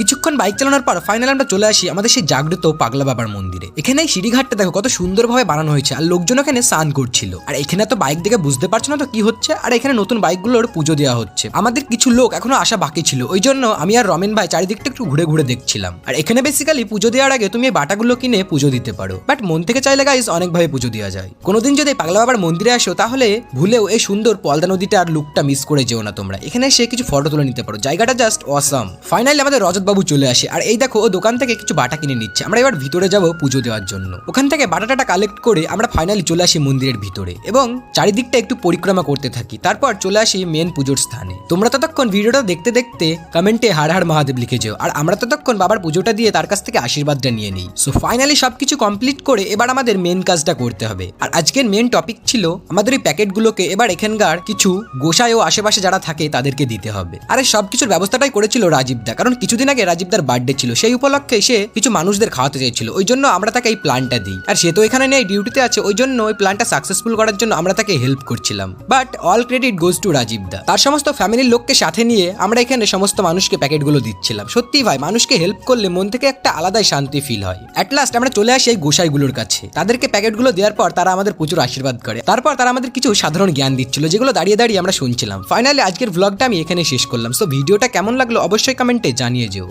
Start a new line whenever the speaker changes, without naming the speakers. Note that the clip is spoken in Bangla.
কিছুক্ষণ বাইক চালানোর পর ফাইনাল আমরা চলে আসি আমাদের সেই জাগ্রত পাগলা বাবার মন্দিরে। এখানে এই সিঁড়িঘাটটা দেখো কত সুন্দরভাবে বানানো হয়েছে, আর লোকজন এখানে স্নান করছিল। আর এখানে তো বাইক দেখে বুঝতে পারছো না তো কি হচ্ছে। আর এখানে নতুন বাইকগুলোর পুজো দেওয়া হচ্ছে। আমাদের কিছু লোক এখনো আসা বাকি ছিল, ওই জন্য আমি আর রমেন ভাই চারিদিকটা একটু ঘুরে ঘুরে দেখছিলাম। আর এখানে বেসিক্যালি পুজো দেওয়ার আগে তুমি এই বাটাগুলো কিনে পুজো দিতে পারো, বাট মন থেকে চাইলে গাইস অনেকভাবে পুজো দেওয়া যায়। কোনোদিন যদি পাগলা বাবার মন্দিরে আসো তাহলে ভুলেও এই সুন্দর পলদা নদীটার লুকটা মিস করে যেও না তোমরা। এখানে এসে কিছু ফটো তুলে নিতে পারো, জায়গাটা জাস্ট অসাম। ফাইনালি আমাদের রজত বাবু চলে আসে, আর এই দেখো ও দোকান থেকে কিছু বাটা কিনে নিচ্ছে। আমরা এবার ভিতরে যাব পুজো দেওয়ার জন্য। ওখান থেকে বাটাটা কালেক্ট করে আমরা ফাইনালি চলে আসি মন্দিরের ভিতরে এবং চারিদিকটা একটু পরিক্রমা করতে থাকি। তারপর চলে আসি মেন পুজোর স্থানে। তোমরা ততক্ষণ ভিডিওটা দেখতে দেখতে কমেন্টে হার হার মহাদেব লিখে যেও, আর আমরা ততক্ষণ বাবার পুজোটা দিয়ে তার কাছ থেকে আশীর্বাদটা নিয়ে নিই। সো ফাইনালি সবকিছু কমপ্লিট করে এবার আমাদের মেন কাজটা করতে হবে। আর আজকের মেন টপিক ছিল আমাদের এই প্যাকেটগুলোকে এবার এখানকার কিছু গোসাই ও আশেপাশে যারা থাকে তাদেরকে দিতে হবে। আর এই সবকিছুর ব্যবস্থাটাই করেছিল রাজীবদা, কারণ কিছুদিন আগে রাজীবদার বার্থডে ছিল, সেই উপলক্ষে সে কিছু মানুষদের খাওয়াতে চাইছিল, ওই জন্য আমরা তাকে এই প্ল্যানটা দিই। আর সে তো এখানে নেই, ডিউটিতে আছে, ওই জন্য ওই প্ল্যানটা সাকসেসফুল করার জন্য আমরা তাকে হেল্প করছিলাম। But all credit goes to রাজীবদা। তার সমস্ত ফ্যামিলির লোককে সাথে নিয়ে আমরা এখানে সমস্ত মানুষকে প্যাকেটগুলো দিচ্ছিলাম। সত্যি ভাই, মানুষকে হেল্প করলে মন থেকে একটা আলাদাই শান্তি ফিল হয়। অ্যাট লাস্ট আমরা চলে আসি এই গোসাইগুলোর কাছে। তাদেরকে প্যাকেটগুলো দেওয়ার পর তারা আমাদের প্রচুর আশীর্বাদ করে। তারপর তারা আমাদের কিছু সাধারণ জ্ঞান দিচ্ছিল, যেগুলো দাঁড়িয়ে দাঁড়িয়ে আমরা শুনছিলাম। ফাইনালি আজকের ভ্লগটা আমি এখানে শেষ করলাম। সো ভিডিওটা কেমন লাগলো অবশ্যই কমেন্টে জানিয়ে যেও।